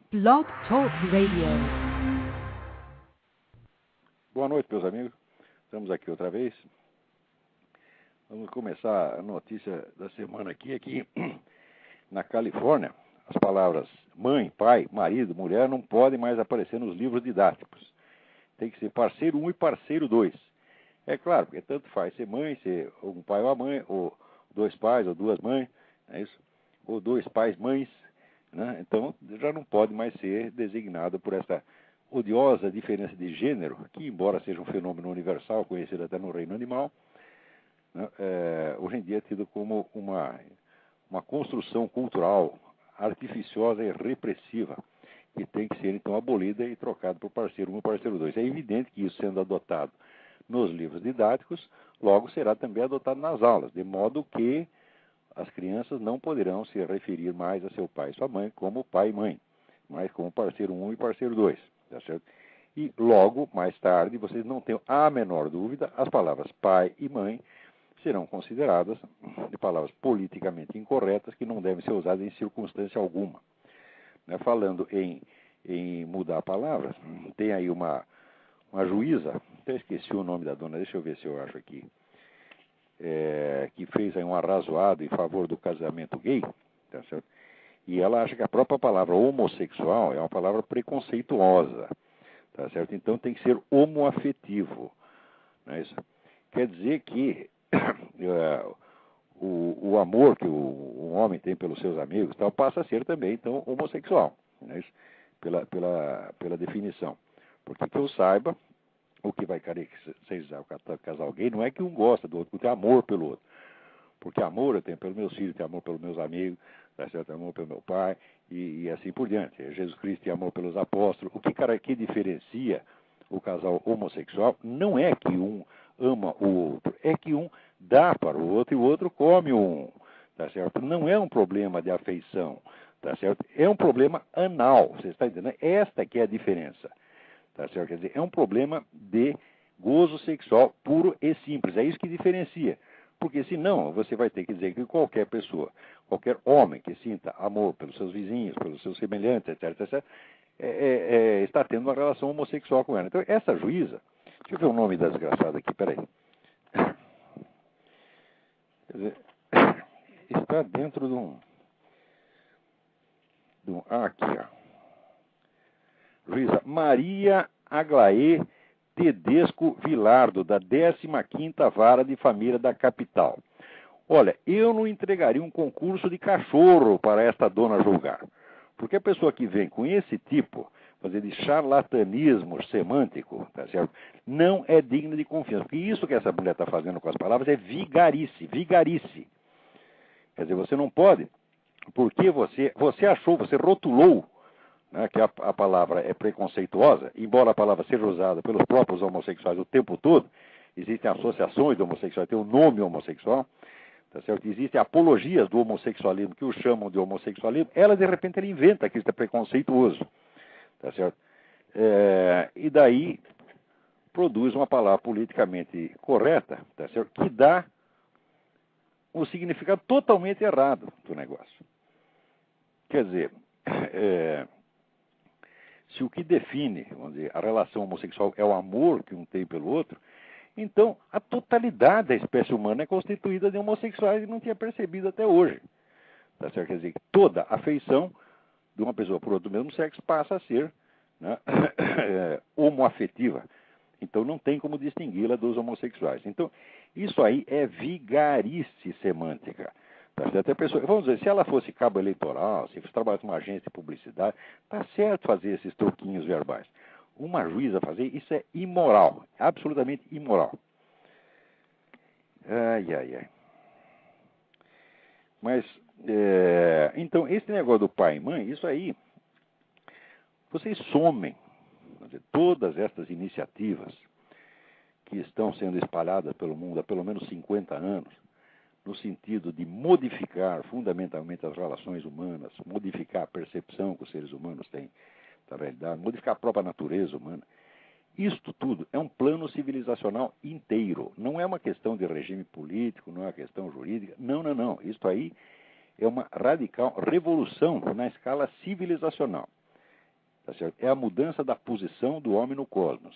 Blog Talk Radio. Boa noite, meus amigos. Estamos aqui outra vez. Vamos começar a notícia da semana aqui na Califórnia. As palavras mãe, pai, marido, mulher não podem mais aparecer nos livros didáticos. Tem que ser parceiro 1 e parceiro 2. É claro, porque tanto faz ser mãe, ser um pai ou uma mãe, ou dois pais ou duas mães, é isso? Ou dois pais, mães, né? Então já não pode mais ser designado por essa odiosa diferença de gênero, que embora seja um fenômeno universal, conhecido até no reino animal, né, hoje em dia é tido como uma construção cultural artificiosa e repressiva, que tem que ser então abolida e trocada por parceiro 1 e parceiro 2. É evidente que isso sendo adotado nos livros didáticos, logo será também adotado nas aulas, de modo que as crianças não poderão se referir mais a seu pai e sua mãe como pai e mãe, mas como parceiro 1 e parceiro 2, tá certo? E logo, mais tarde, vocês não tenham a menor dúvida, as palavras pai e mãe serão consideradas de palavras politicamente incorretas que não devem ser usadas em circunstância alguma. Né? Falando em mudar palavras, tem aí uma juíza, até esqueci o nome da dona, deixa eu ver se eu acho aqui, que fez aí um arrazoado em favor do casamento gay, tá certo? E ela acha que a própria palavra homossexual é uma palavra preconceituosa, tá certo? Então tem que ser homoafetivo, não é isso? Quer dizer que o amor que um homem tem pelos seus amigos tal, passa a ser também então homossexual, não é isso? Pela definição. Porque que eu saiba, o que vai caracterizar o casal gay não é que um gosta do outro, porque tem amor pelo outro. Porque amor eu tenho pelos meus filhos, tenho amor pelos meus amigos, tenho amor pelo meu pai, e assim por diante. Jesus Cristo tem amor pelos apóstolos. O que diferencia o casal homossexual não é que um ama o outro, é que um dá para o outro e o outro come um, tá certo? Não é um problema de afeição, tá certo? É um problema anal, você está entendendo? Esta que é a diferença. Tá certo? Quer dizer, é um problema de gozo sexual puro e simples. É isso que diferencia. Porque senão você vai ter que dizer que qualquer pessoa, qualquer homem que sinta amor pelos seus vizinhos, pelos seus semelhantes, etc., está tendo uma relação homossexual com ela. Então, essa juíza, deixa eu ver o nome da desgraçada aqui, peraí. Quer dizer, está dentro de um aqui, ó. Juíza Maria Aglaê Tedesco Vilardo, da 15ª Vara de Família da capital. Olha, eu não entregaria um concurso de cachorro para esta dona julgar. Porque a pessoa que vem com esse tipo, fazer de charlatanismo semântico, tá certo? Não é digna de confiança. Porque isso que essa mulher está fazendo com as palavras é vigarice. Quer dizer, você não pode, porque você achou, você rotulou, né, que a palavra é preconceituosa, embora a palavra seja usada pelos próprios homossexuais o tempo todo, existem associações de homossexuais, tem o nome homossexual, tá certo? Existem apologias do homossexualismo que o chamam de homossexualismo, ela de repente ela inventa que isso é preconceituoso, tá certo? E daí produz uma palavra politicamente correta, tá certo? Que dá um significado totalmente errado do negócio. Quer dizer, se o que define, vamos dizer, a relação homossexual é o amor que um tem pelo outro, então a totalidade da espécie humana é constituída de homossexuais e não tinha percebido até hoje. Tá certo? Quer dizer, que toda afeição de uma pessoa por outro do mesmo sexo passa a ser, né, homoafetiva. Então não tem como distingui-la dos homossexuais. Então, isso aí é vigarice semântica. Tá certo? A pessoa, vamos dizer, se ela fosse cabo eleitoral, se fosse trabalhar com uma agência de publicidade, tá certo fazer esses truquinhos verbais. Uma juíza fazer, isso é imoral, absolutamente imoral. Ai. Mas, então, esse negócio do pai e mãe, isso aí, vocês somem, quer dizer, todas estas iniciativas que estão sendo espalhadas pelo mundo há pelo menos 50 anos, no sentido de modificar fundamentalmente as relações humanas, modificar a percepção que os seres humanos têm da realidade, modificar a própria natureza humana. Isto tudo é um plano civilizacional inteiro. Não é uma questão de regime político, não é uma questão jurídica. Não. Isto aí é uma radical revolução na escala civilizacional. tá certo? É a mudança da posição do homem no cosmos.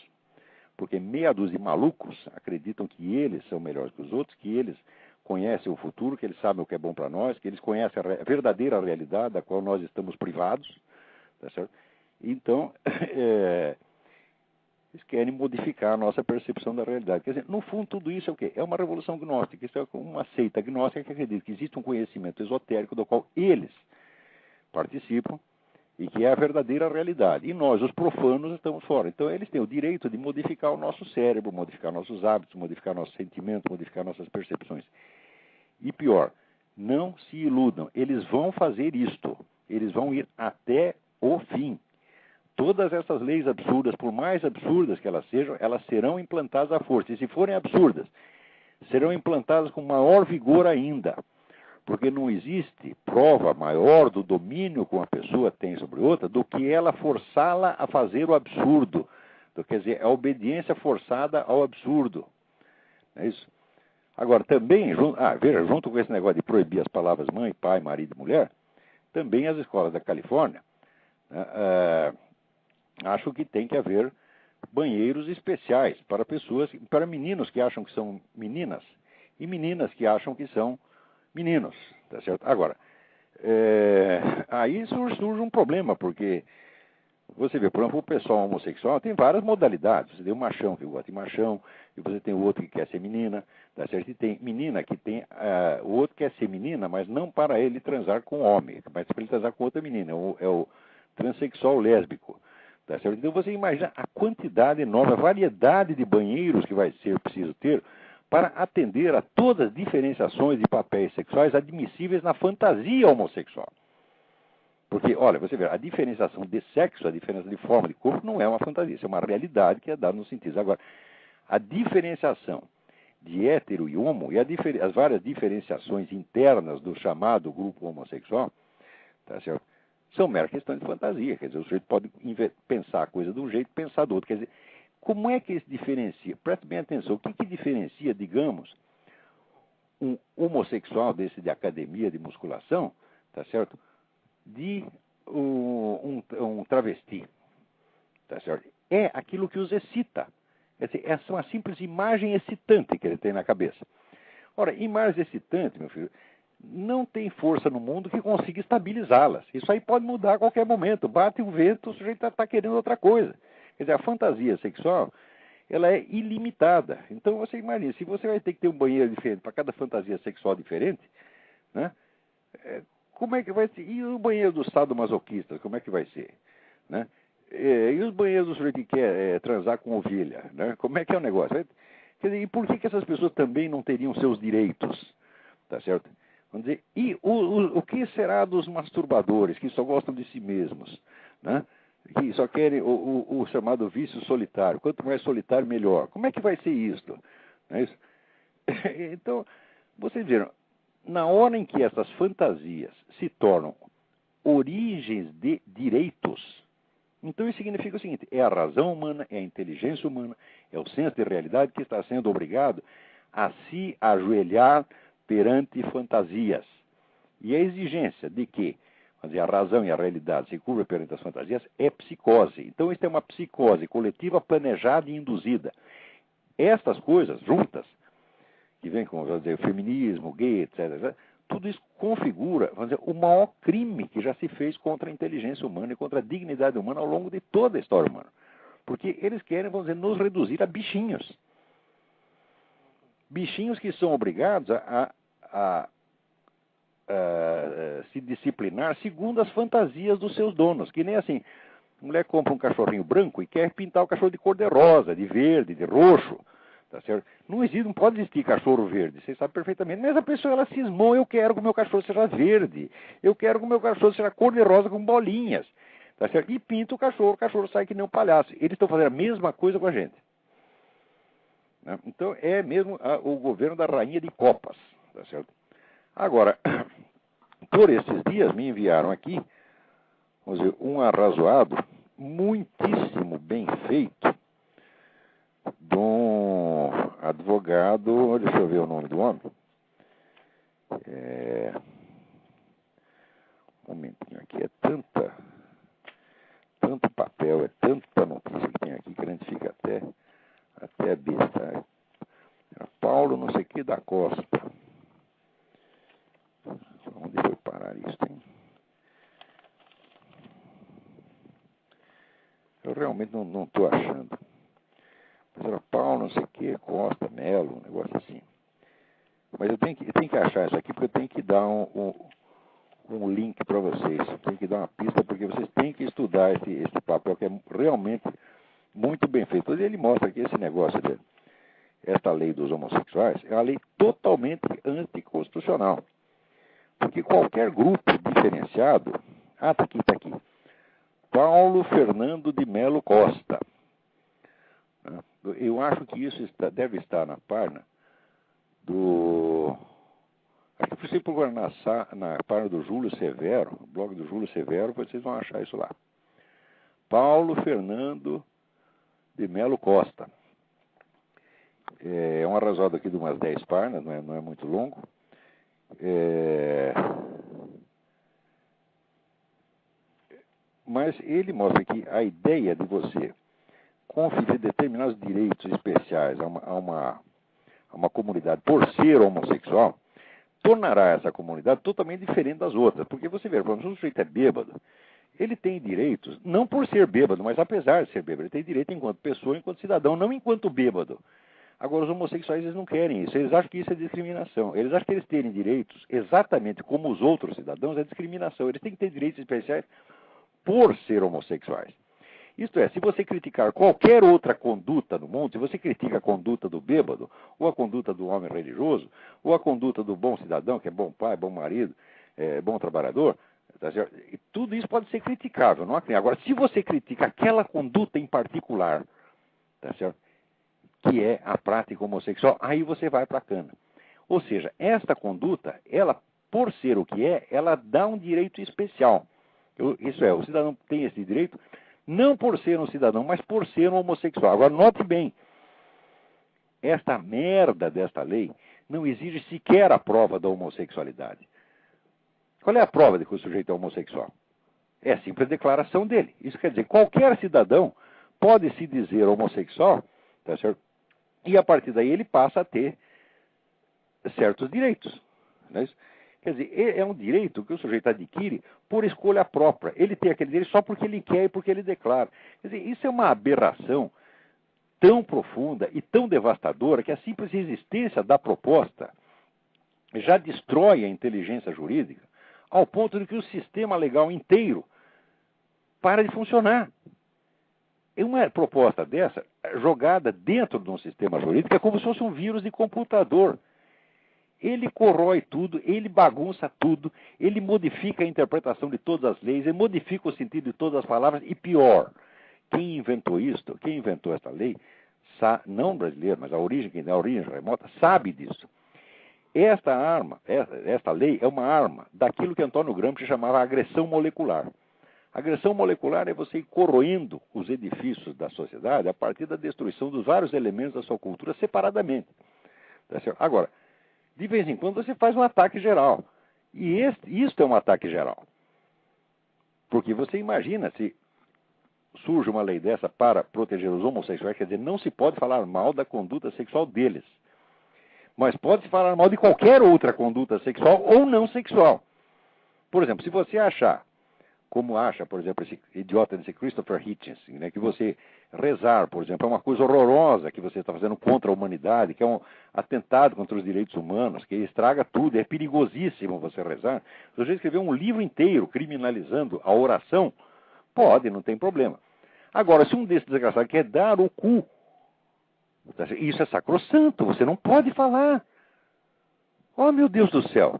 Porque meia dúzia de malucos acreditam que eles são melhores que os outros, que eles conhecem o futuro, que eles sabem o que é bom para nós, que eles conhecem a verdadeira realidade da qual nós estamos privados, tá certo? Então, eles querem modificar a nossa percepção da realidade. Quer dizer, no fundo, tudo isso é o quê? É uma revolução gnóstica. Isso é uma seita gnóstica que acredita que existe um conhecimento esotérico do qual eles participam e que é a verdadeira realidade. E nós, os profanos, estamos fora. Então, eles têm o direito de modificar o nosso cérebro, modificar nossos hábitos, modificar nossos sentimentos, modificar nossas percepções. E pior, não se iludam. Eles vão fazer isto. Eles vão ir até o fim. Todas essas leis absurdas, por mais absurdas que elas sejam, elas serão implantadas à força. E se forem absurdas, serão implantadas com maior vigor ainda. Porque não existe prova maior do domínio que uma pessoa tem sobre outra do que ela forçá-la a fazer o absurdo. Então, quer dizer, a obediência forçada ao absurdo. É isso? Agora, também, veja, junto com esse negócio de proibir as palavras mãe, pai, marido e mulher, também as escolas da Califórnia acham que tem que haver banheiros especiais para pessoas, para meninos que acham que são meninas e meninas que acham que são meninos, tá certo? Agora, aí surge um problema, porque você vê, por exemplo, o pessoal homossexual tem várias modalidades. Você tem o machão que gosta de machão, e você tem o outro que quer ser menina, tá certo? E tem menina que tem, o outro quer ser menina, mas não para ele transar com homem, mas para ele transar com outra menina, é o transexual lésbico, tá certo? Então você imagina a quantidade enorme, a variedade de banheiros que vai ser preciso ter para atender a todas as diferenciações de papéis sexuais admissíveis na fantasia homossexual. Porque, olha, você vê, a diferenciação de sexo, a diferença de forma de corpo não é uma fantasia, isso é uma realidade que é dada nos sentidos. Agora, a diferenciação de hétero e homo e as várias diferenciações internas do chamado grupo homossexual, tá certo? São mera questão de fantasia. Quer dizer, o sujeito pode pensar a coisa de um jeito e pensar do outro. Quer dizer, como é que isso diferencia? Preste bem atenção. O que diferencia, digamos, um homossexual desse de academia de musculação, tá certo? De um travesti, tá certo? É aquilo que os excita. Quer dizer, essa é uma simples imagem excitante que ele tem na cabeça. Ora, imagens excitantes, meu filho, não tem força no mundo que consiga estabilizá-las. Isso aí pode mudar a qualquer momento. Bate o vento, o sujeito está querendo outra coisa. Quer dizer, a fantasia sexual, ela é ilimitada. Então, você imagina, se você vai ter que ter um banheiro diferente para cada fantasia sexual diferente, né? Como é que vai ser? E o banheiro dos sadomasoquistas, como é que vai ser? Né? E os banheiros do sujeito que quer transar com ovelha, né? Como é que é o negócio? Quer dizer, e por que essas pessoas também não teriam seus direitos? Tá certo? Vamos dizer, e o que será dos masturbadores que só gostam de si mesmos, né? Que só querem o chamado vício solitário? Quanto mais solitário, melhor. Como é que vai ser isto? Não é isso? Então, vocês viram, na hora em que essas fantasias se tornam origens de direitos, então isso significa o seguinte: é a razão humana, é a inteligência humana, é o senso de realidade que está sendo obrigado a se ajoelhar perante fantasias. E a exigência de que a razão e a realidade se curvam perante as fantasias é psicose. Então isso é uma psicose coletiva planejada e induzida. Estas coisas juntas, que vem com, vamos dizer, o feminismo, gay, etc., tudo isso configura, vamos dizer, o maior crime que já se fez contra a inteligência humana e contra a dignidade humana ao longo de toda a história humana. Porque eles querem, vamos dizer, nos reduzir a bichinhos. Bichinhos que são obrigados a se disciplinar segundo as fantasias dos seus donos. Que nem assim, a mulher compra um cachorrinho branco e quer pintar o cachorro de cor de rosa, de verde, de roxo. Tá certo? Não pode existir cachorro verde, você sabe perfeitamente. Mas a pessoa, ela cismou: eu quero que o meu cachorro seja verde, eu quero que o meu cachorro seja cor de rosa com bolinhas. Tá certo? E pinta o cachorro sai que nem um palhaço. Eles estão fazendo a mesma coisa com a gente. Né? Então, é mesmo o governo da rainha de copas. Tá certo? Agora, por esses dias me enviaram aqui, vamos dizer, um arrazoado muitíssimo bem feito de um advogado, deixa eu ver o nome do homem. Um momentinho aqui, é tanto céu, é tanta notícia que tem aqui que a gente fica até besta. Paulo não sei o que da Costa. Onde foi parar isso, hein? Eu realmente não estou achando. Mas era Paulo não sei o que, Costa, Melo, um negócio assim. Mas eu tenho que achar isso aqui porque eu tenho que dar um link para vocês. Eu tenho que dar uma pista porque vocês têm que estudar esse papel que é realmente muito bem feito. Ele mostra que esse negócio esta lei dos homossexuais é uma lei totalmente anticonstitucional. Porque qualquer grupo diferenciado... Ah, está aqui. Paulo Fernando de Melo Costa. Eu acho que isso deve estar na página do... Acho que você procurar na página do Júlio Severo, no blog do Júlio Severo, vocês vão achar isso lá. Paulo Fernando de Melo Costa. É um arrazoado aqui de umas 10 páginas, não é muito longo. Mas ele mostra que a ideia de você conferir determinados direitos especiais a uma comunidade por ser homossexual tornará essa comunidade totalmente diferente das outras. Porque você vê, por exemplo, se o sujeito é bêbado, ele tem direitos, não por ser bêbado, mas apesar de ser bêbado, ele tem direito enquanto pessoa, enquanto cidadão, não enquanto bêbado. Agora, os homossexuais, eles não querem isso. Eles acham que isso é discriminação. Eles acham que eles terem direitos exatamente como os outros cidadãos é discriminação. Eles têm que ter direitos especiais por ser homossexuais. Isto é, se você criticar qualquer outra conduta no mundo, se você critica a conduta do bêbado, ou a conduta do homem religioso, ou a conduta do bom cidadão, que é bom pai, bom marido, bom trabalhador, tá certo? E tudo isso pode ser criticável. Não há... Agora, se você critica aquela conduta em particular, tá certo? Que é a prática homossexual, aí você vai para a cana. Ou seja, esta conduta, ela, por ser o que é, ela dá um direito especial. Isso é, o cidadão tem esse direito não por ser um cidadão, mas por ser um homossexual. Agora, note bem, esta merda desta lei não exige sequer a prova da homossexualidade. Qual é a prova de que o sujeito é homossexual? É a simples declaração dele. Isso quer dizer, qualquer cidadão pode se dizer homossexual, tá certo? E a partir daí ele passa a ter certos direitos. Não é isso? Quer dizer, é um direito que o sujeito adquire por escolha própria. Ele tem aquele direito só porque ele quer e porque ele declara. Quer dizer, isso é uma aberração tão profunda e tão devastadora que a simples existência da proposta já destrói a inteligência jurídica ao ponto de que o sistema legal inteiro para de funcionar. É uma proposta dessa jogada dentro de um sistema jurídico é como se fosse um vírus de computador. Ele corrói tudo, ele bagunça tudo, ele modifica a interpretação de todas as leis, ele modifica o sentido de todas as palavras e pior, quem inventou esta lei, não brasileiro, mas a origem remota, sabe disso. Esta lei é uma arma daquilo que Antônio Gramsci chamava agressão molecular. Agressão molecular é você ir corroendo os edifícios da sociedade a partir da destruição dos vários elementos da sua cultura separadamente. Tá certo? Agora, de vez em quando você faz um ataque geral. E isto é um ataque geral. Porque você imagina se surge uma lei dessa para proteger os homossexuais, quer dizer, não se pode falar mal da conduta sexual deles. Mas pode-se falar mal de qualquer outra conduta sexual ou não sexual. Por exemplo, se você achar, como acha, por exemplo, esse idiota desse Christopher Hitchens, né, que você rezar, por exemplo, é uma coisa horrorosa que você está fazendo contra a humanidade, que é um atentado contra os direitos humanos, que estraga tudo, é perigosíssimo você rezar. Se você escrever um livro inteiro criminalizando a oração, pode, não tem problema. Agora, se um desses desgraçados quer dar o cu, isso é sacrossanto, você não pode falar. Oh, meu Deus do céu.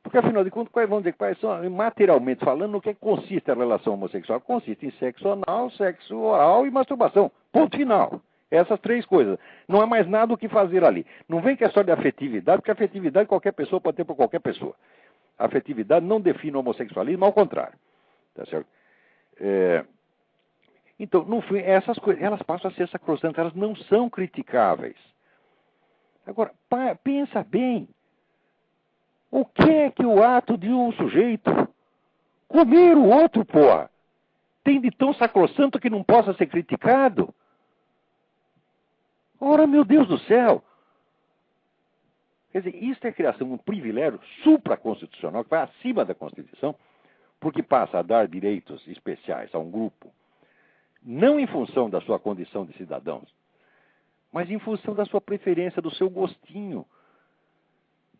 Porque, afinal de contas, vamos dizer quais são, materialmente falando, no que consiste a relação homossexual? Consiste em sexo anal, sexo oral e masturbação. Ponto final. Essas três coisas. Não há mais nada o que fazer ali. Não vem que é só de afetividade, porque afetividade qualquer pessoa pode ter por qualquer pessoa. A afetividade não define o homossexualismo, ao contrário. Tá certo? Então, no fim, essas coisas, elas passam a ser sacrossantas, elas não são criticáveis. Agora, pensa bem. O que é que o ato de um sujeito comer o outro, porra, tem de tão sacrossanto que não possa ser criticado? Ora, meu Deus do céu! Quer dizer, isso é a criação de um privilégio supraconstitucional que vai acima da Constituição, porque passa a dar direitos especiais a um grupo, não em função da sua condição de cidadãos, mas em função da sua preferência, do seu gostinho.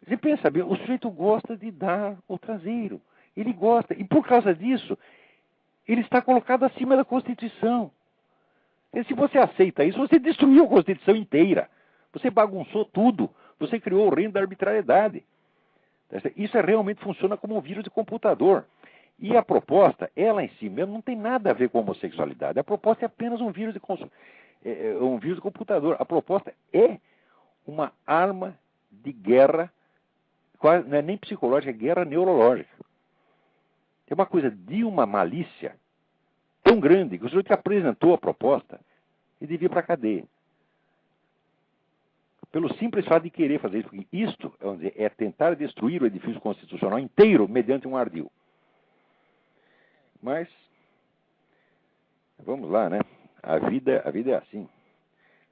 Você pensa bem, o sujeito gosta de dar o traseiro. Ele gosta, e por causa disso, ele está colocado acima da Constituição. E se você aceita isso, você destruiu a Constituição inteira. Você bagunçou tudo. Você criou o reino da arbitrariedade. Isso realmente funciona como um vírus de computador. E a proposta, ela em si mesmo, não tem nada a ver com homossexualidade. A proposta é apenas um vírus de computador. A proposta é uma arma de guerra, quase, não é nem psicológica, é guerra neurológica. É uma coisa de uma malícia tão grande que o sujeito que apresentou a proposta e devia ir para a cadeia. Pelo simples fato de querer fazer isso, porque isto, vamos dizer, é tentar destruir o edifício constitucional inteiro mediante um ardil. Mas, vamos lá, né? A vida é assim.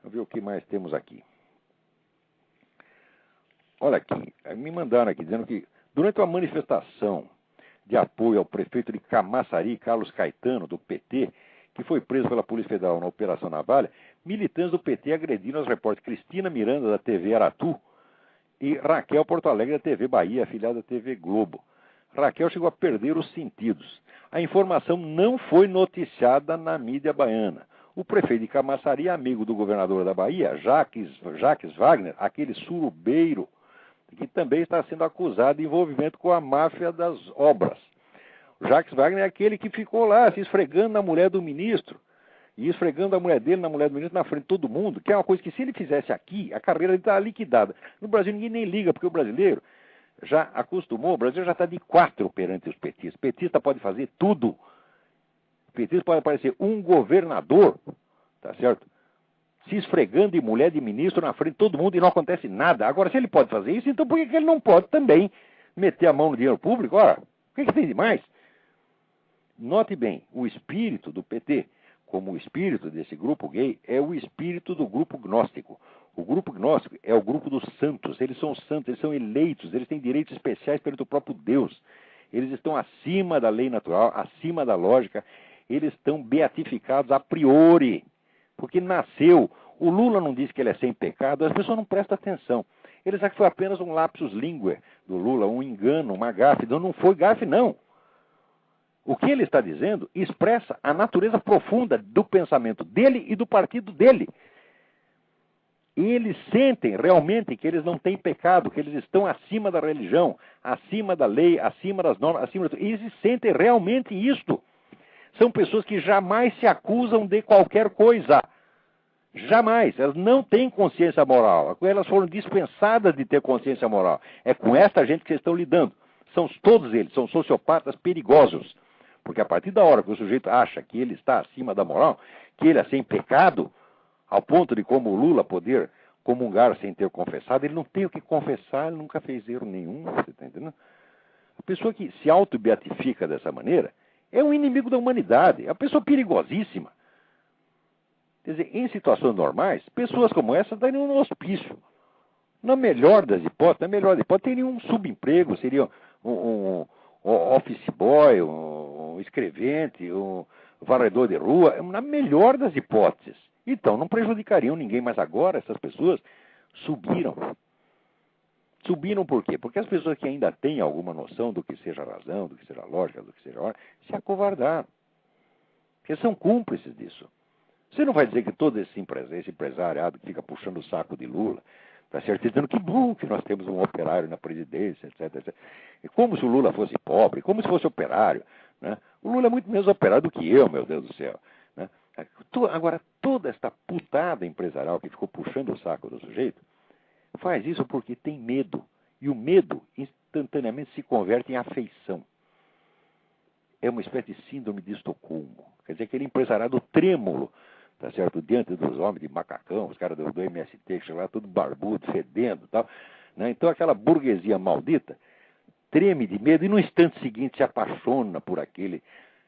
Vamos ver o que mais temos aqui. Olha aqui, me mandaram aqui dizendo que durante uma manifestação de apoio ao prefeito de Camaçari, Carlos Caetano, do PT, que foi preso pela Polícia Federal na Operação Navalha, militantes do PT agrediram as repórteres Cristina Miranda, da TV Aratu, e Raquel Porto Alegre, da TV Bahia, afiliada da TV Globo. Raquel chegou a perder os sentidos. A informação não foi noticiada na mídia baiana. O prefeito de Camaçari, amigo do governador da Bahia, Jacques Wagner, aquele surubeiro, que também está sendo acusado de envolvimento com a máfia das obras. O Jacques Wagner é aquele que ficou lá se esfregando na mulher do ministro, e esfregando a mulher dele na mulher do ministro na frente de todo mundo, que é uma coisa que se ele fizesse aqui, a carreira dele está liquidada. No Brasil ninguém nem liga, porque o brasileiro já acostumou, o Brasil já está de 4 perante os petistas. O petista pode fazer tudo. O petista pode aparecer um governador, tá certo? Se esfregando de mulher de ministro na frente de todo mundo e não acontece nada. Agora, se ele pode fazer isso, então por que ele não pode também meter a mão no dinheiro público? Ora, o que tem de mais? Note bem, o espírito do PT, como o espírito desse grupo gay, é o espírito do grupo gnóstico. O grupo gnóstico é o grupo dos santos. Eles são santos, eles são eleitos, eles têm direitos especiais perante o próprio Deus. Eles estão acima da lei natural, acima da lógica. Eles estão beatificados a priori. Porque nasceu. O Lula não disse que ele é sem pecado, as pessoas não prestam atenção. Eles acham que foi apenas um lapsus linguae do Lula, um engano, uma gafe. Não foi gafe, não. O que ele está dizendo expressa a natureza profunda do pensamento dele e do partido dele. Eles sentem realmente que eles não têm pecado, que eles estão acima da religião, acima da lei, acima das normas, acima de tudo. Eles sentem realmente isto. São pessoas que jamais se acusam de qualquer coisa. Jamais. Elas não têm consciência moral. Elas foram dispensadas de ter consciência moral. É com esta gente que vocês estão lidando. São todos eles, são sociopatas perigosos. Porque a partir da hora que o sujeito acha que ele está acima da moral, que ele é sem pecado, ao ponto de como o Lula poder comungar sem ter confessado, ele não tem o que confessar, ele nunca fez erro nenhum. Você está entendendo? A pessoa que se auto-beatifica dessa maneira é um inimigo da humanidade, é uma pessoa perigosíssima. Quer dizer, em situações normais, pessoas como essa estariam no hospício. Na melhor das hipóteses, teriam um subemprego, seria um office boy, um escrevente, um varredor de rua, na melhor das hipóteses. Então, não prejudicariam ninguém, mas agora essas pessoas subiram. Subiram por quê? Porque as pessoas que ainda têm alguma noção do que seja razão, do que seja lógica, do que seja hora, se acovardaram. Porque são cúmplices disso. Você não vai dizer que todo esse empresariado que fica puxando o saco de Lula, está certezando que bom que nós temos um operário na presidência, etc, etc. E como se o Lula fosse pobre, como se fosse operário. Né? O Lula é muito menos operário do que eu, meu Deus do céu. Né? Agora, toda esta putada empresarial que ficou puxando o saco do sujeito, faz isso porque tem medo. E o medo instantaneamente se converte em afeição. É uma espécie de síndrome de Estocolmo. Quer dizer, aquele empresariado trêmulo, tá certo? Diante dos homens de macacão, os caras do MST, que chegam lá tudo barbudo, fedendo e tal. Né? Então aquela burguesia maldita treme de medo e no instante seguinte se apaixona por aquele,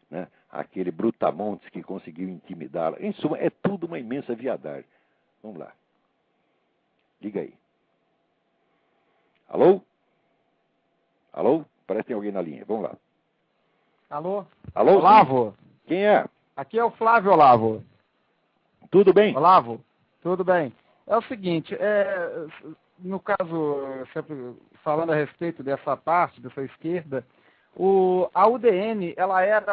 né, aquele brutamontes que conseguiu intimidá-la. Em suma, é tudo uma imensa viadagem. Vamos lá. Diga aí. Alô? Alô? Parece que tem alguém na linha. Vamos lá. Alô? Alô? Olavo? Sim? Quem é? Aqui é o Flávio Olavo. Tudo bem? Olavo, tudo bem? É o seguinte, no caso, sempre falando a respeito dessa parte, dessa esquerda, a UDN, ela era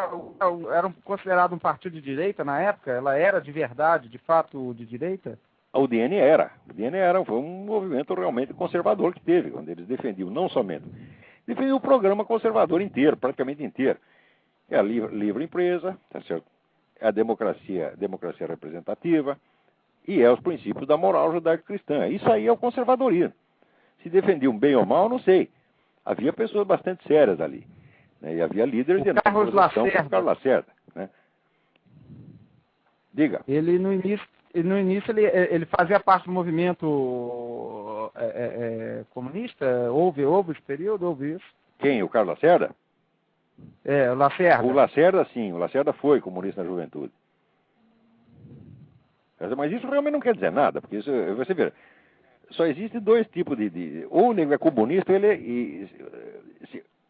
considerada um partido de direita na época? Ela era de verdade, de fato, de direita? A UDN era. A UDN foi um movimento realmente conservador que teve, quando eles defendiam, não somente, defendiam o programa conservador inteiro, praticamente inteiro. É a livre empresa, tá certo? É a democracia representativa e é os princípios da moral judaico-cristã. Isso aí é o conservadorismo. Se defendiam bem ou mal, não sei. Havia pessoas bastante sérias ali, né? E havia líderes de Carlos Lacerda. como Carlos Lacerda, né? Diga. Ele no início ele fazia parte do movimento comunista? Houve esse período? Houve isso? Quem? O Carlos Lacerda? O Lacerda. O Lacerda, sim. O Lacerda foi comunista na juventude. Mas isso realmente não quer dizer nada, porque isso, você vê, só existe dois tipos ou ele é comunista, ou ele é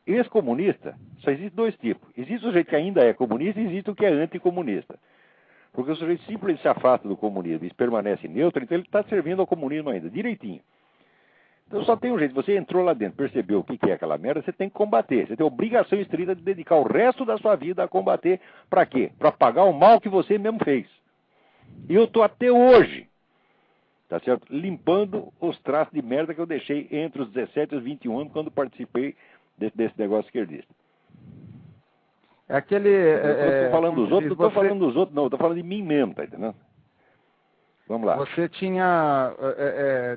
ex-comunista. Só existe dois tipos. Existe o sujeito que ainda é comunista e existe o que é anticomunista. Porque o sujeito simplesmente se afasta do comunismo e permanece neutro, então ele está servindo ao comunismo ainda, direitinho. Então só tem um jeito, você entrou lá dentro, percebeu o que é aquela merda, você tem que combater. Você tem a obrigação estrita de dedicar o resto da sua vida a combater. Para quê? Para pagar o mal que você mesmo fez. E eu estou até hoje, tá certo? Limpando os traços de merda que eu deixei entre os 17 e os 21 anos quando participei desse negócio esquerdista. É aquele... Eu estou falando dos outros, não estou falando dos outros, não, estou falando de mim mesmo, tá entendendo? Vamos lá. Você tinha,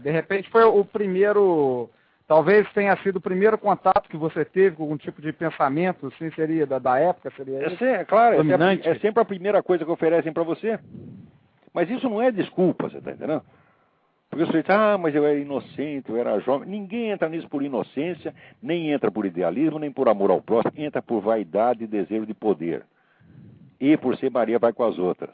de repente foi o primeiro, talvez tenha sido o primeiro contato que você teve com algum tipo de pensamento, assim, seria da época, seria isso? Claro, dominante? É sempre a primeira coisa que oferecem para você. Mas isso não é desculpa, você está entendendo? Porque você diz, mas eu era inocente, eu era jovem. Ninguém entra nisso por inocência, nem entra por idealismo, nem por amor ao próximo, entra por vaidade e desejo de poder. E por ser Maria vai com as outras.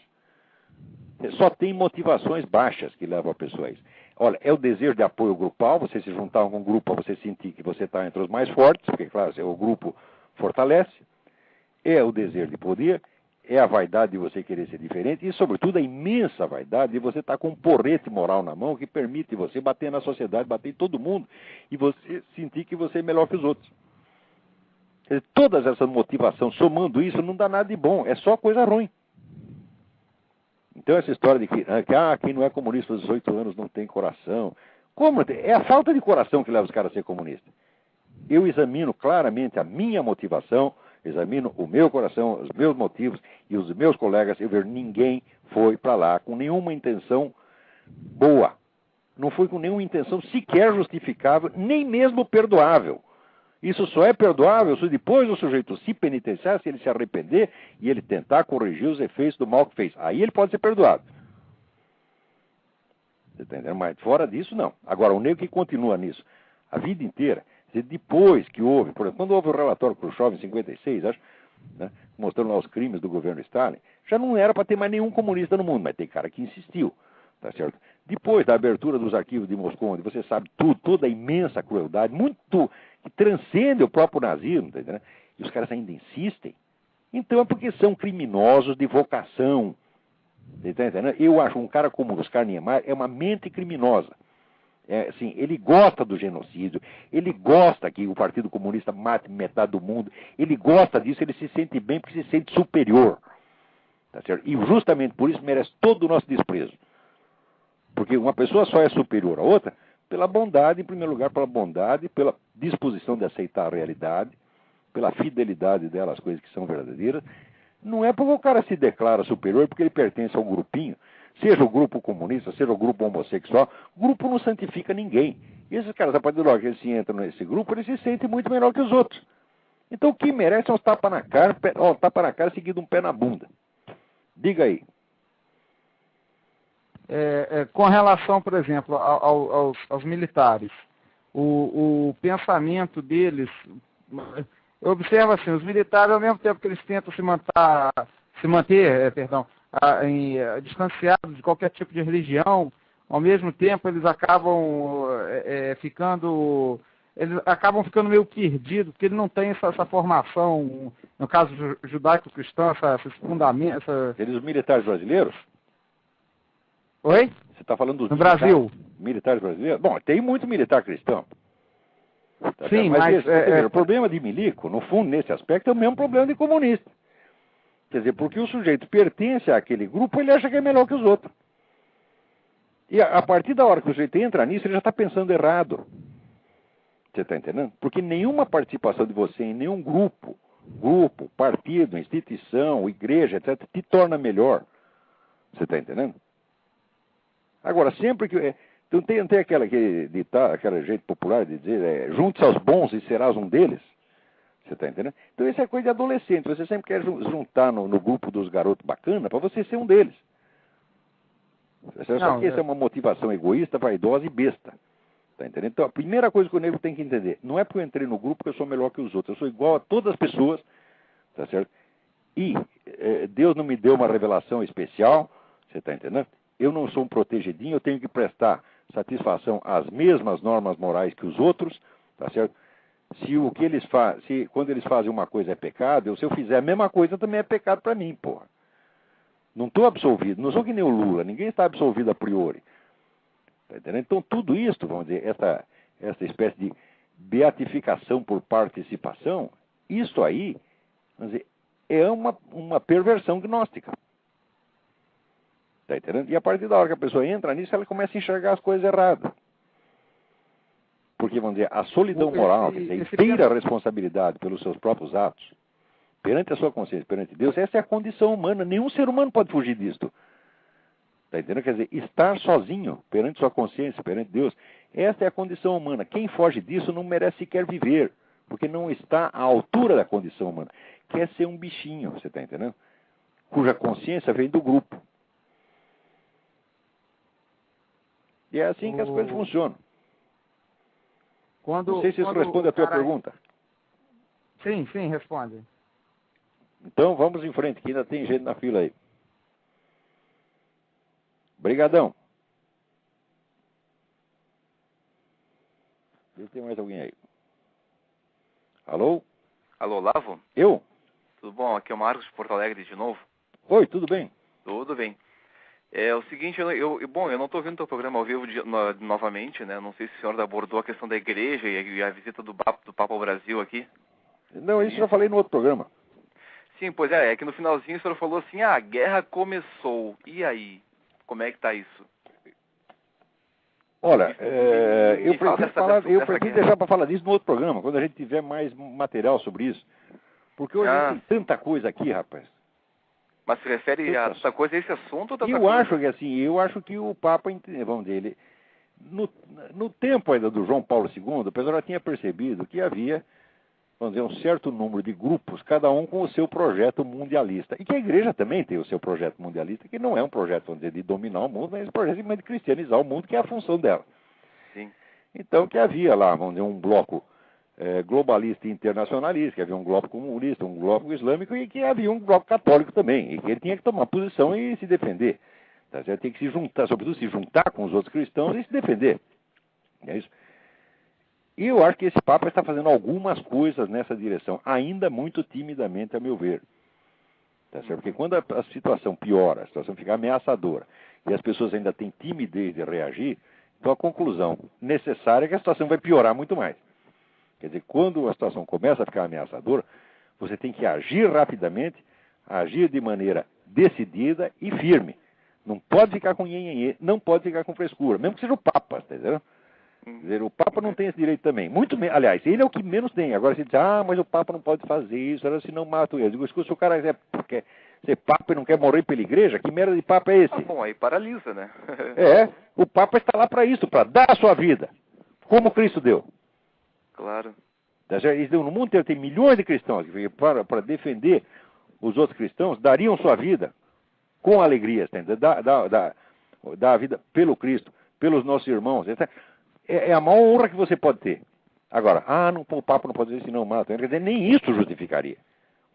Só tem motivações baixas que levam a pessoa a isso. Olha, é o desejo de apoio grupal, você se juntar com um grupo para você sentir que você está entre os mais fortes, porque, claro, o grupo fortalece. É o desejo de poder, é a vaidade de você querer ser diferente e, sobretudo, a imensa vaidade de você estar com um porrete moral na mão que permite você bater na sociedade, bater em todo mundo e você sentir que você é melhor que os outros. Quer dizer, todas essas motivações, somando isso, não dá nada de bom, é só coisa ruim. Então essa história de que quem não é comunista aos 18 anos não tem coração. Como? É a falta de coração que leva os caras a ser comunistas. Eu examino claramente a minha motivação, examino o meu coração, os meus motivos e os meus colegas, eu vejo ninguém foi para lá com nenhuma intenção boa. Não foi com nenhuma intenção sequer justificável, nem mesmo perdoável. Isso só é perdoável se depois o sujeito se penitenciar, se ele se arrepender e ele tentar corrigir os efeitos do mal que fez. Aí ele pode ser perdoado. Você está entendendo? Mas fora disso, não. Agora, o negro que continua nisso a vida inteira, depois que houve, por exemplo, quando houve o relatório Khrushchev em 56, acho, né, mostrando lá os crimes do governo Stalin, já não era para ter mais nenhum comunista no mundo, mas tem cara que insistiu. Tá certo? Depois da abertura dos arquivos de Moscou, onde você sabe tudo, toda a imensa crueldade, muito que transcende o próprio nazismo, tá entendendo? E os caras ainda insistem. Então é porque são criminosos de vocação. Tá entendendo? Eu acho um cara como o Oscar Niemeyer é uma mente criminosa. Assim, ele gosta do genocídio, ele gosta que o Partido Comunista mate metade do mundo, ele gosta disso, ele se sente bem porque se sente superior. Tá certo? E justamente por isso merece todo o nosso desprezo. Porque uma pessoa só é superior à outra pela bondade, em primeiro lugar, pela bondade, pela disposição de aceitar a realidade, pela fidelidade dela às coisas que são verdadeiras. Não é porque o cara se declara superior porque ele pertence a um grupinho, seja o grupo comunista, seja o grupo homossexual, o grupo não santifica ninguém. E esses caras, a partir da hora que eles se entram nesse grupo, eles se sentem muito melhor que os outros. Então o que merece é um tapa na cara seguido de um pé na bunda. Diga aí. Com relação, por exemplo, aos militares, o pensamento deles eu observo assim, os militares, ao mesmo tempo que eles tentam se manter, distanciados de qualquer tipo de religião, ao mesmo tempo eles acabam ficando meio perdidos, porque eles não têm essa formação, no caso judaico-cristão, esses fundamentos. Eles, os militares brasileiros? Oi? Você está falando dos no Brasil? Militares brasileiros? Bom, tem muito militar cristão. Tá, sim, mas o problema de milico, no fundo, nesse aspecto, é o mesmo problema de comunista. Quer dizer, porque o sujeito pertence àquele grupo, ele acha que é melhor que os outros. E a partir da hora que o sujeito entra nisso, ele já está pensando errado. Você está entendendo? Porque nenhuma participação de você em nenhum grupo, partido, instituição, igreja, etc., te torna melhor. Você está entendendo? Agora, sempre que... Então tem aquele jeito popular de dizer, junte-se aos bons e serás um deles. Você está entendendo? Então isso é coisa de adolescente. Você sempre quer juntar no grupo dos garotos bacana para você ser um deles. Só que essa é uma motivação egoísta, vaidosa e besta. Tá entendendo? Então a primeira coisa que o nego tem que entender, não é porque eu entrei no grupo que eu sou melhor que os outros. Eu sou igual a todas as pessoas. Tá certo? E Deus não me deu uma revelação especial. Você está entendendo? Eu não sou um protegidinho, eu tenho que prestar satisfação às mesmas normas morais que os outros, tá certo? Quando eles fazem uma coisa é pecado, se eu fizer a mesma coisa também é pecado para mim, porra. Não estou absolvido, não sou que nem o Lula, ninguém está absolvido a priori. Tá entendendo? Então tudo isso, vamos dizer, essa espécie de beatificação por participação, isso aí, vamos dizer, é uma perversão gnóstica. Tá entendendo? E a partir da hora que a pessoa entra nisso, ela começa a enxergar as coisas erradas. Porque, vamos dizer, a solidão moral, que tem inteira responsabilidade pelos seus próprios atos, perante a sua consciência, perante Deus, essa é a condição humana. Nenhum ser humano pode fugir disto. Tá entendendo? Quer dizer, estar sozinho perante sua consciência, perante Deus, essa é a condição humana. Quem foge disso não merece sequer viver, porque não está à altura da condição humana. Quer ser um bichinho, você está entendendo? Cuja consciência vem do grupo. E é assim que as coisas funcionam. Não sei se isso responde a tua pergunta. Sim, responde. Então vamos em frente, que ainda tem gente na fila aí. Brigadão. Vê se tem mais alguém aí. Alô? Alô, Lavo? Eu? Tudo bom? Aqui é o Marcos de Porto Alegre de novo. Oi, tudo bem? Tudo bem. É o seguinte, eu não estou ouvindo o teu programa ao vivo novamente, né? Não sei se o senhor abordou a questão da igreja e a visita do Papa ao Brasil aqui. Não, isso eu já falei no outro programa. Sim, pois é que no finalzinho o senhor falou assim, a guerra começou. E aí? Como é que está isso? Olha, eu prefiro deixar para falar disso no outro programa, quando a gente tiver mais material sobre isso. Porque hoje tem tanta coisa aqui, rapaz. Mas se refere a essa coisa, esse assunto ou eu acho que o Papa, vamos dizer, no tempo ainda do João Paulo II, o pessoal já tinha percebido que havia, vamos dizer, um certo número de grupos, cada um com o seu projeto mundialista. E que a igreja também tem o seu projeto mundialista, que não é um projeto, vamos dizer, de dominar o mundo, mas um projeto de cristianizar o mundo, que é a função dela. Sim. Então, que havia lá, vamos dizer, um bloco globalista e internacionalista, que havia um bloco comunista, um bloco islâmico e que havia um bloco católico também, e que ele tinha que tomar posição e se defender. Tá certo? Tem que se juntar, sobretudo se juntar com os outros cristãos e se defender. É isso. E eu acho que esse Papa está fazendo algumas coisas nessa direção, ainda muito timidamente, a meu ver. Tá certo? Porque quando a situação piora, a situação fica ameaçadora, e as pessoas ainda têm timidez de reagir, então a conclusão necessária é que a situação vai piorar muito mais. Quer dizer, quando a situação começa a ficar ameaçadora, você tem que agir rapidamente, agir de maneira decidida e firme. Não pode ficar com nhenhenhê, não pode ficar com frescura, mesmo que seja o Papa, tá entendendo? Quer dizer, o Papa não tem esse direito também. Aliás, ele é o que menos tem. Agora você diz, mas o Papa não pode fazer isso, senão mata ele. Eu digo, se o cara quer ser Papa e não quer morrer pela igreja, que merda de Papa é esse? Bom, aí paralisa, né? O Papa está lá para isso, para dar a sua vida, como Cristo deu. Claro. No mundo inteiro tem milhões de cristãos que para defender os outros cristãos dariam sua vida com alegria, dar a vida pelo Cristo, pelos nossos irmãos. É a maior honra que você pode ter. Agora, o Papa não pode dizer assim, não mata. Quer dizer, nem isso justificaria.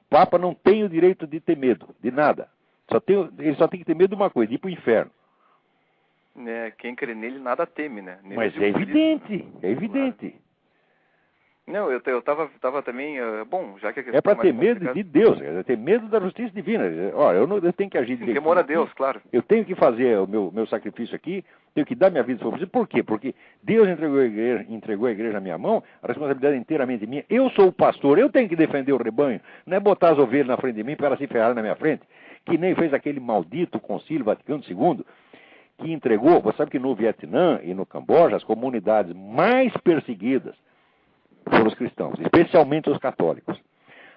O Papa não tem o direito de ter medo, de nada. Ele só tem que ter medo de uma coisa, de ir para o inferno. Quem crê nele nada teme, né? Mas é evidente, é evidente. Claro. Não, eu tava também, bom, já que a questão é para ter medo de Deus, é ter medo da justiça divina. Olha, eu tenho que agir direito. Temor a Deus, claro. Eu tenho que fazer o meu sacrifício aqui, tenho que dar minha vida. Por quê? Porque Deus entregou a igreja na minha mão, a responsabilidade é inteiramente minha. Eu sou o pastor, eu tenho que defender o rebanho, não é botar as ovelhas na frente de mim para elas se ferrarem na minha frente, que nem fez aquele maldito Concílio Vaticano II, que entregou, você sabe que no Vietnã e no Camboja, as comunidades mais perseguidas foram os cristãos, especialmente os católicos.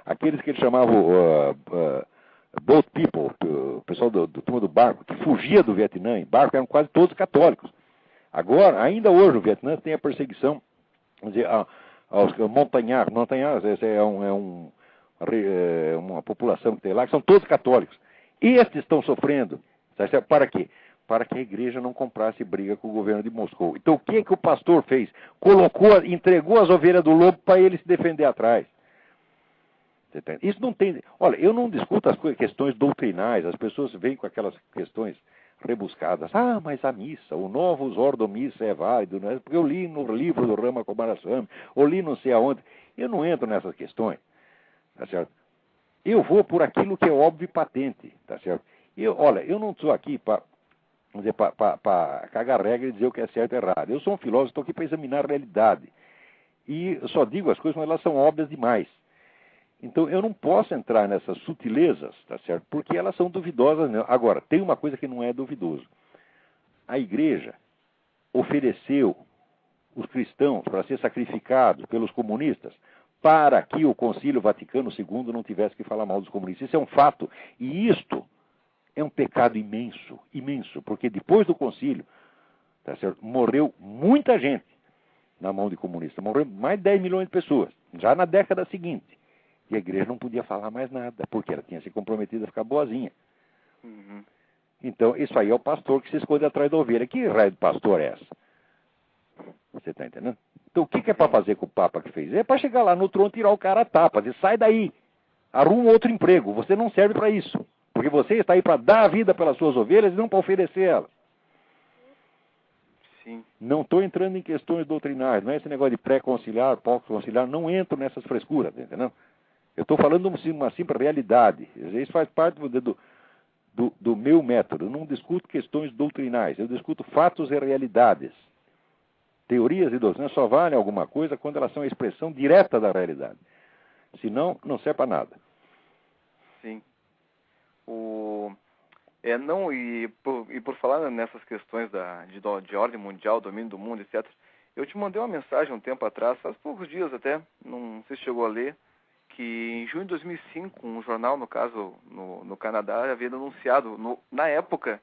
Aqueles que eles chamavam boat people, o pessoal do turma do barco, que fugia do Vietnã em barco, eram quase todos católicos. Agora, ainda hoje, no Vietnã tem a perseguição, vamos dizer, aos montanhares. Montanhares, essa é uma população que tem lá, que são todos católicos. Estes estão sofrendo. Para quê? Para que a igreja não comprasse briga com o governo de Moscou. Então o que o pastor fez? Entregou as ovelhas do lobo para ele se defender atrás. Isso não tem... Olha, eu não discuto as questões doutrinais, as pessoas vêm com aquelas questões rebuscadas. Mas a missa, o Novus Ordo Missa é válido, né? Porque eu li no livro do Rama Kumaraswamy, ou li não sei aonde. Eu não entro nessas questões, tá certo? Eu vou por aquilo que é óbvio e patente, tá certo? Olha, eu não estou aqui para cagar regra e dizer o que é certo e errado. Eu sou um filósofo, estou aqui para examinar a realidade. E eu só digo as coisas quando elas são óbvias demais. Então, eu não posso entrar nessas sutilezas, tá certo? Porque elas são duvidosas. Não. Agora, tem uma coisa que não é duvidoso. A igreja ofereceu os cristãos para ser sacrificados pelos comunistas para que o Concílio Vaticano II não tivesse que falar mal dos comunistas. Isso é um fato. E isto é um pecado imenso, imenso, porque depois do concílio, tá certo, morreu muita gente na mão de comunistas. Morreu mais de 10 milhões de pessoas, já na década seguinte. E a igreja não podia falar mais nada, porque ela tinha se comprometido a ficar boazinha. Uhum. Então, isso aí é o pastor que se esconde atrás da ovelha. Que raio de pastor é essa? Você está entendendo? Então, o que é para fazer com o Papa que fez? É para chegar lá no trono, tirar o cara a tapa, dizer, sai daí, arruma outro emprego, você não serve para isso. Porque você está aí para dar a vida pelas suas ovelhas e não para oferecer elas. Sim. Não estou entrando em questões doutrinais, não é esse negócio de pré-conciliar, pós-conciliar, não entro nessas frescuras, entendeu? Eu estou falando uma simples realidade. Isso faz parte do meu método. Eu não discuto questões doutrinais, eu discuto fatos e realidades. Teorias e doutrinas só valem alguma coisa quando elas são a expressão direta da realidade. Senão, não serve para nada. Sim. Por falar nessas questões de ordem mundial, domínio do mundo, etc., eu te mandei uma mensagem um tempo atrás, faz poucos dias até, não sei se chegou a ler, que em junho de 2005, um jornal, no caso, no Canadá, havia denunciado, na época,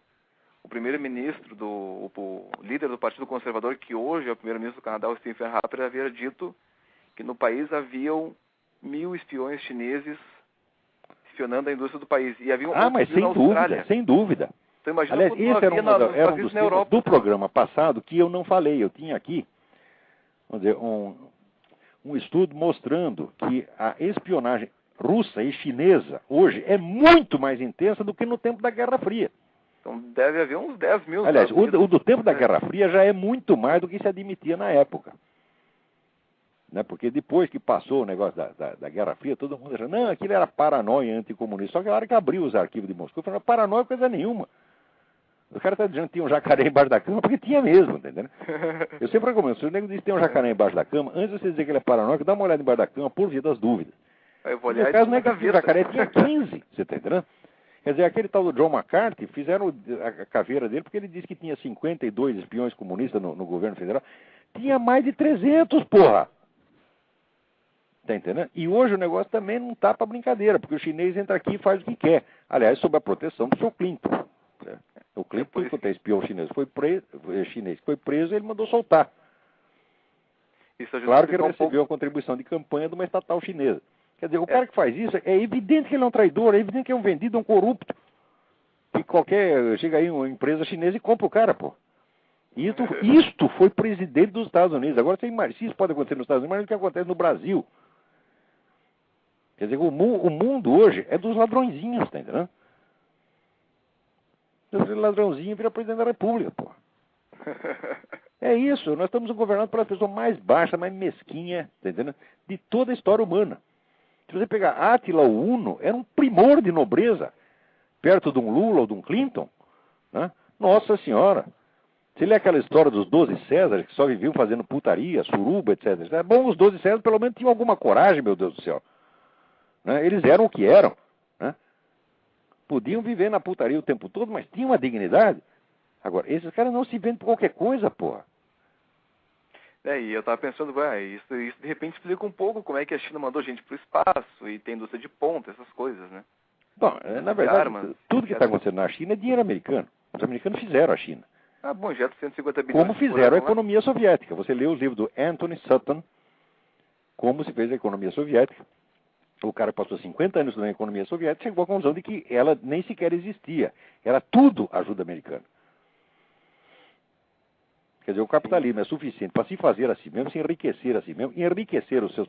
o primeiro-ministro, o líder do Partido Conservador, que hoje é o primeiro-ministro do Canadá, o Stephen Harper, havia dito que no país haviam 1.000 espiões chineses espionando a indústria do país. E havia mas sem dúvida. Então, imagina. Aliás, esse era um dos temas do programa passado que eu não falei. Eu tinha aqui, vamos dizer, um estudo mostrando que a espionagem russa e chinesa hoje é muito mais intensa do que no tempo da Guerra Fria. Então deve haver uns 10 mil. Aliás, o do tempo da Guerra Fria já é muito mais do que se admitia na época. Né? Porque depois que passou o negócio da Guerra Fria, todo mundo achou, não, aquilo era paranoia anticomunista. Só que a hora que abriu os arquivos de Moscou, falou, paranoia coisa nenhuma. O cara está dizendo que tinha um jacaré embaixo da cama, porque tinha mesmo, entendeu? Eu sempre recomendo, se o nego diz que tem um jacaré embaixo da cama, antes de você dizer que ele é paranoico, dá uma olhada embaixo da cama por via das dúvidas. Eu vou olhar. No caso não é que o jacaré tinha 15, você está entendendo? Quer dizer, aquele tal do John McCarthy, fizeram a caveira dele porque ele disse que tinha 52 espiões comunistas no governo federal. Tinha mais de 300, porra! Tá entendendo? E hoje o negócio também não tá para brincadeira, porque o chinês entra aqui e faz o que quer. Aliás, sob a proteção do seu Clinton. O Clinton, quando é espião chinês, foi preso, ele mandou soltar. Claro que ele recebeu a contribuição de campanha de uma estatal chinesa. Quer dizer, o cara que faz isso, é evidente que ele é um traidor, é evidente que é um vendido, um corrupto. Que chega aí uma empresa chinesa e compra o cara, pô. Isto foi presidente dos Estados Unidos. Agora, se isso pode acontecer nos Estados Unidos, imagina o que acontece no Brasil. Quer dizer, o mundo hoje é dos ladrõezinhos, tá entendendo? O ladrãozinho vira presidente da República, pô. É isso, nós estamos governando pela pessoa mais baixa, mais mesquinha, tá entendendo? De toda a história humana. Se você pegar Átila o Uno, era um primor de nobreza, perto de um Lula ou de um Clinton, né? Nossa Senhora! Se lê aquela história dos 12 Césares, que só viviam fazendo putaria, suruba, etc. É bom, os 12 Césares pelo menos tinham alguma coragem, meu Deus do céu. Né? Eles eram o que eram. Né? Podiam viver na putaria o tempo todo, mas tinham uma dignidade. Agora, esses caras não se vendem por qualquer coisa, porra. E eu tava pensando, isso de repente explica um pouco como é que a China mandou gente pro espaço e tem indústria de ponta, essas coisas, né? Bom, na verdade, tudo que está acontecendo na China é dinheiro americano. Os americanos fizeram a China. Ah, bom, já 150 bilhões. Como fizeram a economia soviética. Você lê os livros do Anthony Sutton, como se fez a economia soviética. O cara passou 50 anos estudando a economia soviética e chegou à conclusão de que ela nem sequer existia. Era tudo ajuda americana. Quer dizer, o capitalismo é suficiente para se fazer a si mesmo, se enriquecer a si mesmo, e enriquecer os seus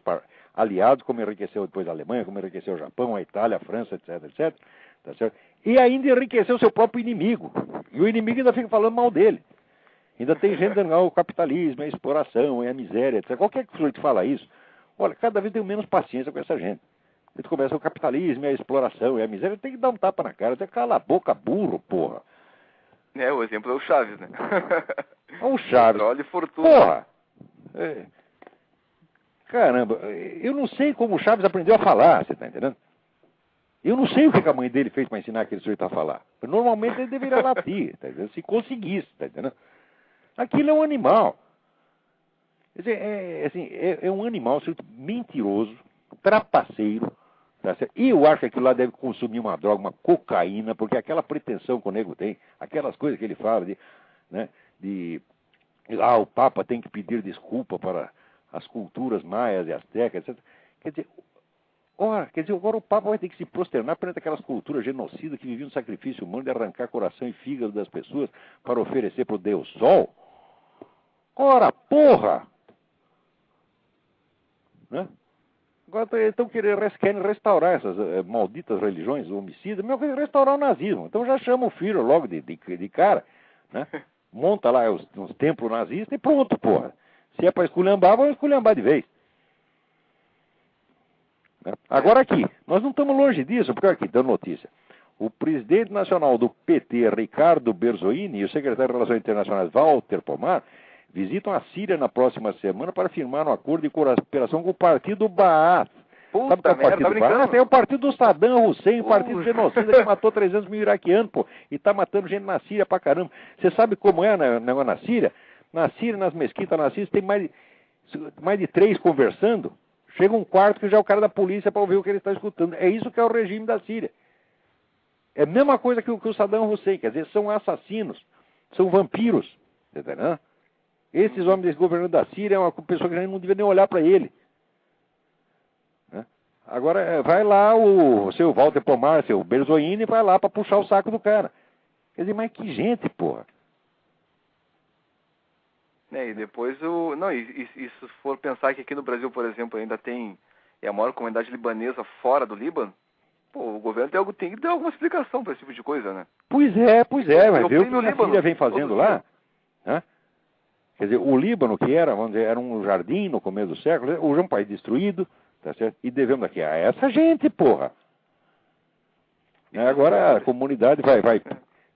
aliados, como enriqueceu depois a Alemanha, como enriqueceu o Japão, a Itália, a França, etc, etc. Tá certo? E ainda enriqueceu o seu próprio inimigo. E o inimigo ainda fica falando mal dele. Ainda tem gente dizendo, o capitalismo, é a exploração, é a miséria, etc. Qualquer pessoa que fala isso, olha, cada vez tenho menos paciência com essa gente. A gente começa o capitalismo, é a exploração, é a miséria, tem que dar um tapa na cara, tem que calar a boca, burro, porra. O exemplo é o Chaves, né? O Chaves. Olha, fortuna. Porra! Caramba, eu não sei como o Chaves aprendeu a falar, você tá entendendo? Eu não sei o que a mãe dele fez para ensinar aquele sujeito a falar. Normalmente ele deveria latir, tá entendendo? Se conseguisse, tá entendendo? Aquilo é um animal. Quer dizer, é um animal, um sujeito mentiroso, trapaceiro, tá certo? E eu acho que aquilo lá deve consumir uma droga, uma cocaína, porque aquela pretensão que o nego tem, aquelas coisas que ele fala o Papa tem que pedir desculpa para as culturas maias e astecas, etc. Quer dizer, agora o Papa vai ter que se prosternar perante aquelas culturas genocidas que viviam no sacrifício humano de arrancar coração e fígado das pessoas para oferecer para o Deus Sol? Ora, porra! Né? Agora querem restaurar essas malditas religiões homicidas, mesmo que restaurar o nazismo. Então já chama o Führer logo de cara, né? Monta lá uns templos nazistas e pronto, porra. Se é para esculhambar, vamos esculhambar de vez. Agora aqui, nós não estamos longe disso, porque aqui, dando notícia. O presidente nacional do PT, Ricardo Berzoini, e o secretário de Relações Internacionais, Walter Pomar, visitam a Síria na próxima semana para firmar um acordo de cooperação com o partido Baath. Sabe qual é o partido Baath? É o partido do Saddam Hussein, o partido genocida que matou 300 mil iraquianos, pô, e está matando gente na Síria pra caramba. Você sabe como é na Síria? Na Síria, nas mesquitas na Síria, tem mais de 3 conversando. Chega um quarto que já é o cara da polícia para ouvir o que ele está escutando. É isso que é o regime da Síria. É a mesma coisa que o Saddam Hussein, quer dizer, são assassinos, são vampiros. Entendeu? Esses homens desse governo da Síria é uma pessoa que a gente não devia nem olhar para ele. Né? Agora, vai lá o seu Walter Pomar, seu Berzoini, vai lá para puxar o saco do cara. Quer dizer, mas que gente, porra. E depois e se for pensar que aqui no Brasil, por exemplo, ainda tem a maior comunidade libanesa fora do Líbano, o governo tem que dar alguma explicação para esse tipo de coisa, né? Pois é, mas vê o que a Síria vem fazendo lá. Né? Quer dizer, o Líbano, que era um jardim no começo do século, hoje é um país destruído, tá certo? E devemos aqui a essa gente, porra. Agora a comunidade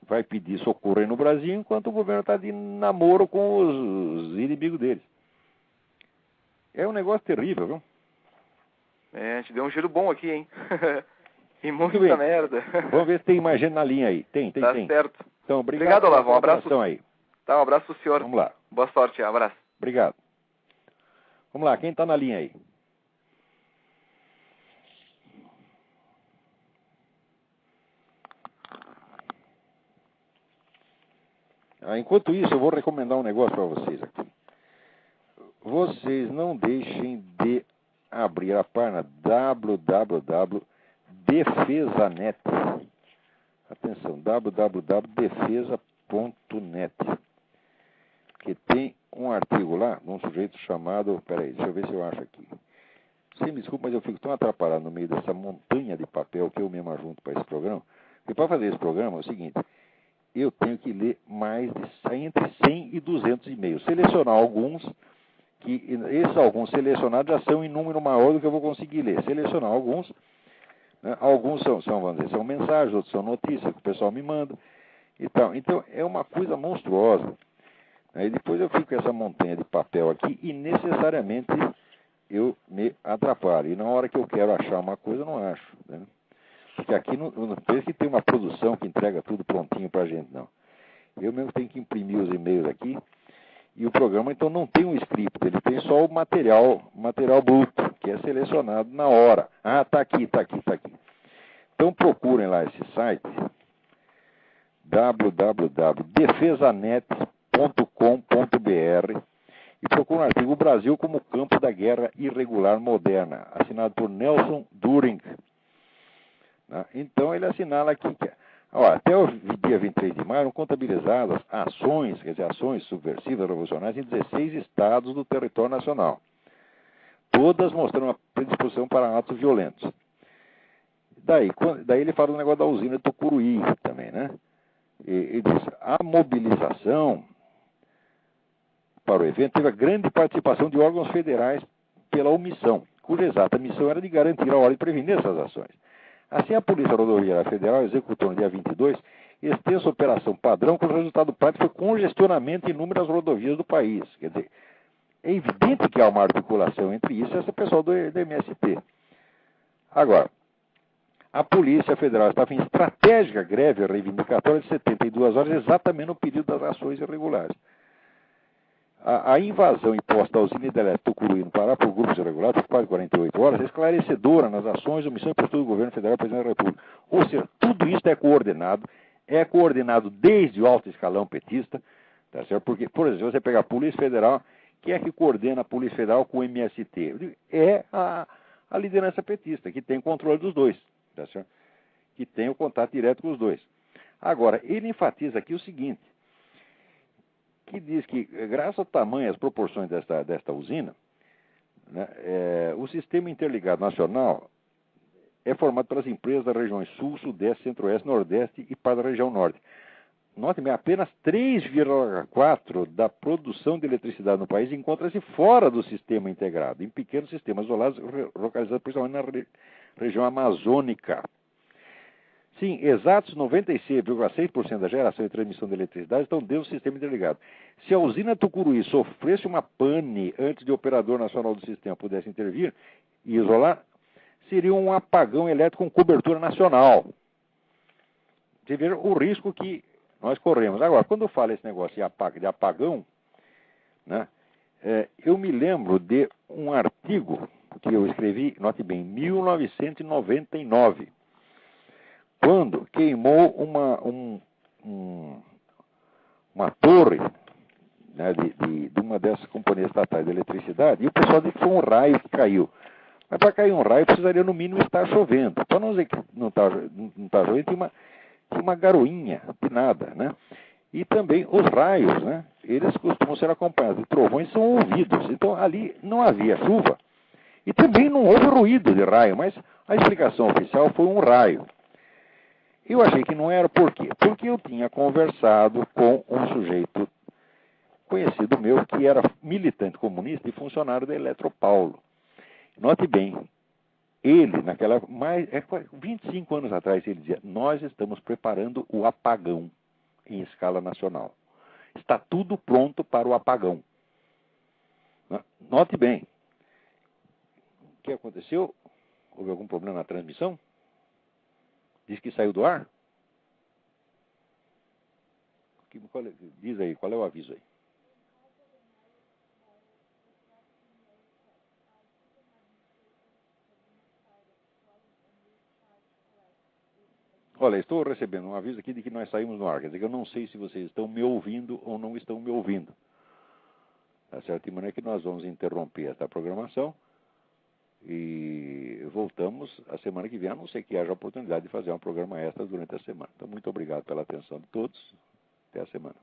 vai pedir socorro aí no Brasil, enquanto o governo está de namoro com os inimigos deles. É um negócio terrível, viu? A gente deu um giro bom aqui, hein? E muita merda. Vamos ver se tem mais gente na linha aí. Tem. Tá certo. Então, obrigado Olavo. Um abraço aí. Tá, um abraço pro senhor. Vamos lá. Boa sorte, um abraço. Obrigado. Vamos lá, quem está na linha aí? Enquanto isso, eu vou recomendar um negócio para vocês aqui. Vocês não deixem de abrir a página www.defesanet. Atenção, www.defesa.net. que tem um artigo lá, de um sujeito chamado... Peraí, deixa eu ver se eu acho aqui. Você me desculpa, mas eu fico tão atrapalhado no meio dessa montanha de papel que eu mesmo ajunto para esse programa. E para fazer esse programa é o seguinte, eu tenho que ler mais de entre 100 e 200 e-mails. Selecionar alguns, que esses alguns selecionados já são em número maior do que eu vou conseguir ler. Selecionar alguns, né? Alguns vamos dizer, são mensagens, outros são notícias que o pessoal me manda e tal. Então, é uma coisa monstruosa. Aí depois eu fico com essa montanha de papel aqui e necessariamente eu me atrapalho. E na hora que eu quero achar uma coisa, eu não acho. Né? Porque aqui não parece que tem uma produção que entrega tudo prontinho para a gente, não. Eu mesmo tenho que imprimir os e-mails aqui. E o programa, então, não tem um script. Ele tem só o material bruto, que é selecionado na hora. Ah, está aqui, está aqui, está aqui. Então, procurem lá esse site, www.defesanet.com.br e procurem o artigo O Brasil como campo da guerra irregular moderna, assinado por Nelson During. Então, ele assinala aqui que até o dia 23 de maio eram contabilizadas ações, quer dizer, ações subversivas revolucionárias em 16 estados do território nacional. Todas mostrando uma predisposição para atos violentos. Daí ele fala do negócio da usina de Tucuruí também, né? Ele diz, a mobilização para o evento teve a grande participação de órgãos federais pela omissão, cuja exata missão era de garantir a ordem e prevenir essas ações. Assim, a Polícia Rodoviária Federal executou no dia 22 extensa operação padrão, cujo resultado prático foi congestionamento em inúmeras rodovias do país. Quer dizer, é evidente que há uma articulação entre isso e esse pessoal do MST. Agora, a Polícia Federal estava em estratégica greve reivindicatória de 72 horas, exatamente no período das ações irregulares. A invasão imposta à usina hidrelétrica Tucuruí no Pará por grupos irregulares por quase 48 horas é esclarecedora nas ações, omissão e postura do governo federal e presidente da República. Ou seja, tudo isso é coordenado desde o alto escalão petista, tá certo? Porque, por exemplo, se você pegar a Polícia Federal, quem é que coordena a Polícia Federal com o MST? É a liderança petista, que tem controle dos dois, tá certo? Que tem o contato direto com os dois. Agora, ele enfatiza aqui o seguinte, que diz que, graças ao tamanho e às proporções desta usina, né, o sistema interligado nacional é formado pelas empresas das regiões Sul, Sudeste, Centro-Oeste, Nordeste e para a região Norte. Note bem, apenas 3,4% da produção de eletricidade no país encontra-se fora do sistema integrado, em pequenos sistemas isolados, localizados principalmente na região amazônica. Sim, exatos 96,6% da geração e transmissão de eletricidade estão dentro do sistema interligado. Se a usina Tucuruí sofresse uma pane antes de o operador nacional do sistema pudesse intervir e isolar, seria um apagão elétrico com cobertura nacional. Você veja o risco que nós corremos. Agora, quando fala esse negócio de apagão, né, eu me lembro de um artigo que eu escrevi, note bem, em 1999, quando queimou uma torre, né, de uma dessas companhias estatais de eletricidade, e o pessoal disse que foi um raio que caiu. Mas para cair um raio precisaria no mínimo estar chovendo. Para não dizer que não está chovendo, tinha uma garoinha de nada, né? E também os raios, né? Eles costumam ser acompanhados de trovões e são ouvidos. Então ali não havia chuva. E também não houve ruído de raio, mas a explicação oficial foi um raio. Eu achei que não era, por quê? Porque eu tinha conversado com um sujeito conhecido meu que era militante comunista e funcionário da Eletropaulo. Note bem, ele, 25 anos atrás, ele dizia, nós estamos preparando o apagão em escala nacional. Está tudo pronto para o apagão. Note bem, o que aconteceu? Houve algum problema na transmissão? Diz que saiu do ar? Diz aí, qual é o aviso aí? Olha, estou recebendo um aviso aqui de que nós saímos no ar. Quer dizer que eu não sei se vocês estão me ouvindo ou não estão me ouvindo. Tá certo? De maneira que nós vamos interromper esta programação e voltamos a semana que vem, a não ser que haja oportunidade de fazer um programa extra durante a semana. Então, muito obrigado pela atenção de todos. Até a semana.